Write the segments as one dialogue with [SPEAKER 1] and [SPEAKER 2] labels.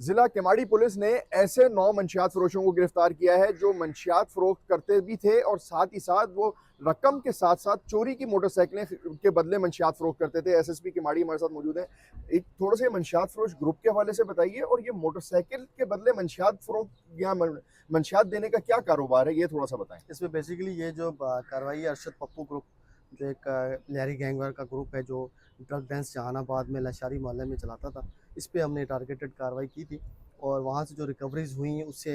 [SPEAKER 1] जिला केमाड़ी पुलिस ने ऐसे 9 मंशियात फरोशों को गिरफ्तार किया है जो मंशियात फरोख्त करते भी थे और साथ ही साथ वो रकम के साथ साथ चोरी की मोटरसाइकिलें के बदले मंशियात फरोख्त करते थे। एसएसपी केमाड़ी हमारे साथ मौजूद हैं। एक थोड़ा सा मंशियात फरोश ग्रुप के हवाले से बताइए और ये मोटरसाइकिल के बदले मंशियात फरोख्त या मंशियात देने का क्या कारोबार है, ये थोड़ा सा बताएं।
[SPEAKER 2] इसमें बेसिकली ये जो कार्रवाई है अरशद पप्पू ग्रुप, जो एक लहरी गैंगवार का ग्रुप है जो ड्रग डेंस जहानाबाद में लशारी मोहल्ले में चलाता था। इस पे हमने टारगेटेड कार्रवाई की थी और वहाँ से जो रिकवरीज हुई उससे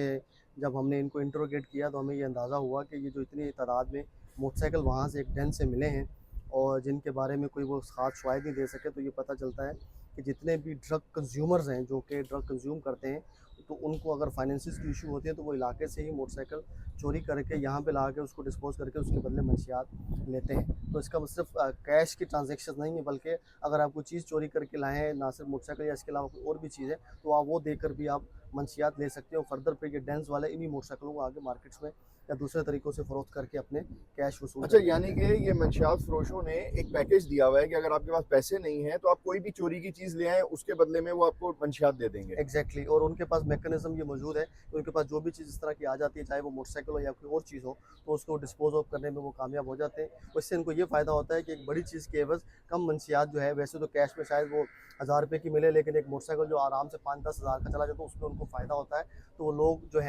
[SPEAKER 2] जब हमने इनको इंटरोगेट किया तो हमें ये अंदाज़ा हुआ कि ये जो इतनी तादाद में मोटरसाइकिल वहाँ से एक डेंस से मिले हैं और जिनके बारे में कोई वो ख़ास शवाहिद नहीं दे सके, तो ये पता चलता है कि जितने भी ड्रग कंज्यूमर्स हैं जो कि ड्रग कंज्यूम करते हैं, तो उनको अगर फाइनेंसिस की इशू होती है तो वो इलाके से ही मोटरसाइकिल चोरी करके यहाँ पे ला के उसको डिस्पोज करके उसके बदले मंशियात लेते हैं। तो इसका सिर्फ कैश की ट्रांजेक्शन नहीं है, बल्कि अगर आप कोई चीज़ चोरी करके लाए हैं, ना सिर्फ मोटरसाइकिल या इसके अलावा कोई और भी चीज़ है, तो आप वो देकर भी आप मंशियात ले सकते हो। फर्दर पे ये डेंस वाले इन्हीं मोटरसाइकिलों को आगे मार्केट्स में या दूसरे तरीक़ों से फ़रोख्त करके अपने कैश वसूल
[SPEAKER 1] अच्छा,
[SPEAKER 2] करते
[SPEAKER 1] यानी
[SPEAKER 2] हैं।
[SPEAKER 1] कि ये मंशियात फरोशों ने एक पैकेज दिया हुआ है कि अगर आपके पास पैसे नहीं हैं तो आप कोई भी चोरी की चीज़ ले आएँ, उसके बदले में वो आपको मंशियात दे देंगे।
[SPEAKER 2] एग्जैक्टली और उनके पास मैकेनिज्म ये मौजूद है कि उनके पास जो भी चीज़ इस तरह की आ जाती है, चाहे वो मोटरसाइकिल हो या कोई और चीज़ हो, तो उसको डिस्पोज ऑफ करने में वो कामयाब हो जाते हैं। उससे इनको ये फ़ायदा होता है कि एक बड़ी चीज़ के एवज़ कम मंशियात जो है, वैसे तो कैश में शायद वो 1000 रुपये की मिले, लेकिन एक मोटरसाइकिल जो आराम से 5-10 हज़ार का चला जाता है उसमें उनको फ़ायदा होता है। तो वो लोग जो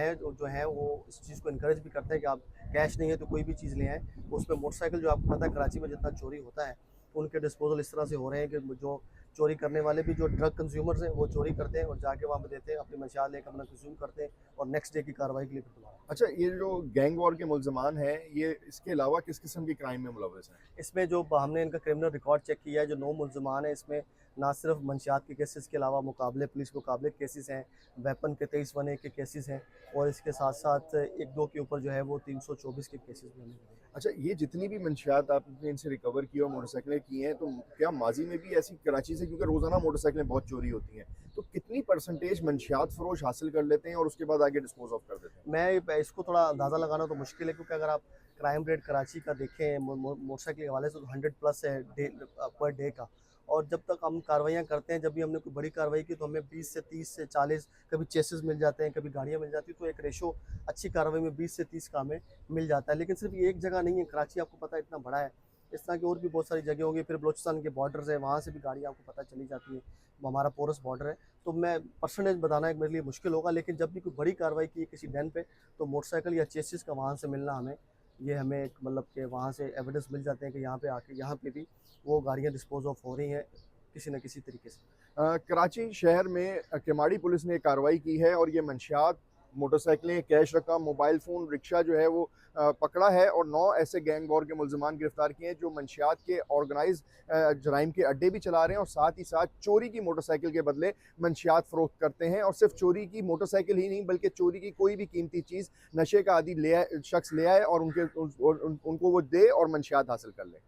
[SPEAKER 2] है वो इस चीज़ को इनकरेज भी करते हैं कि आप कैश नहीं है तो कोई भी चीज़ ले आएँ। उसमें मोटरसाइकिल जो आपको पता है कराची में जितना चोरी होता है, तो उनके डिस्पोजल इस तरह से हो रहे हैं कि जो चोरी करने वाले भी जो ड्रग कंज्यूमर्स हैं वो चोरी करते हैं और जाके वहाँ पे देते हैं, अपनी मंशियात लेकर अपना कंज्यूम करते हैं और नेक्स्ट डे की कार्रवाई के लिए फिर दोबारा।
[SPEAKER 1] अच्छा, ये जो गैंग वॉर के मुल्ज़िमान हैं, ये इसके अलावा किस किस्म की क्राइम में मुलव्वस हैं?
[SPEAKER 2] इसमें जो हमने इनका क्रिमिनल रिकॉर्ड चेक किया है, जो 9 मुल्ज़िमान हैं, इसमें ना सिर्फ मंशियात के केसेस के अलावा मुकाबले पुलिस मुकाबले केसेस हैं, वेपन के 23-1A के केसेस हैं और इसके साथ-साथ 1-2 के ऊपर जो है वो 324 के केसेस भी हमें मिले हैं।
[SPEAKER 1] अच्छा, ये जितनी भी मंशियात आपने इनसे रिकवर की और मोटरसाइकिलें की हैं, तो क्या माज़ी में भी ऐसी कराची से, क्योंकि रोज़ाना मोटरसाइकिलें बहुत चोरी होती हैं, तो कितनी परसेंटेज मंशियात फ़रोश हासिल कर लेते हैं और उसके बाद आगे डिस्पोज़ ऑफ कर देते हैं?
[SPEAKER 2] मैं इसको थोड़ा अंदाज़ा लगाना तो मुश्किल है, क्योंकि अगर आप क्राइम रेट कराची का देखें मोटरसाइकिल के हवाले से, तो 100 प्लस है पर डे का। और जब तक हम कार्रवाइयाँ करते हैं, जब भी हमने कोई बड़ी कार्रवाई की तो हमें 20 से 30 से 40 कभी चेसेस मिल जाते हैं, कभी गाड़ियाँ मिल जाती हैं, तो एक रेशो अच्छी कार्रवाई में 20 से 30 का हमें मिल जाता है। लेकिन सिर्फ ये एक जगह नहीं है, कराची आपको पता है इतना बड़ा है, इस तरह की और भी बहुत सारी जगह होंगी। फिर बलूचिस्तान के बॉर्डर्स है, वहाँ से भी गाड़ियाँ आपको पता चली जाती है, हमारा पोरस बॉर्डर है। तो मैं परसेंटेज बताना एक मेरे लिए मुश्किल होगा, लेकिन जब भी कोई बड़ी कार्रवाई की है किसी डैन पे, तो मोटरसाइकिल या चेसिस का वहाँ से मिलना हमें एक मतलब कि वहाँ से एविडेंस मिल जाते हैं कि यहाँ पे आके यहाँ पे भी वो गाड़ियाँ डिस्पोज ऑफ हो रही हैं किसी न किसी तरीके से।
[SPEAKER 1] कराची शहर में केमाड़ी पुलिस ने कार्रवाई की है और ये मंशियात, मोटरसाइकिलें, कैश रकम, मोबाइल फ़ोन, रिक्शा जो है वो पकड़ा है और 9 ऐसे गैंग वॉर के मुल्ज़िमान गिरफ्तार किए हैं जो मंशियात के ऑर्गेनाइज़ जराइम के अड्डे भी चला रहे हैं और साथ ही साथ चोरी की मोटरसाइकिल के बदले मंशियात फ़रोख्त करते हैं। और सिर्फ चोरी की मोटरसाइकिल ही नहीं, बल्कि चोरी की कोई भी कीमती चीज़ नशे का आदी शख्स ले आए और उनको वो दे और मंशियात हासिल कर ले।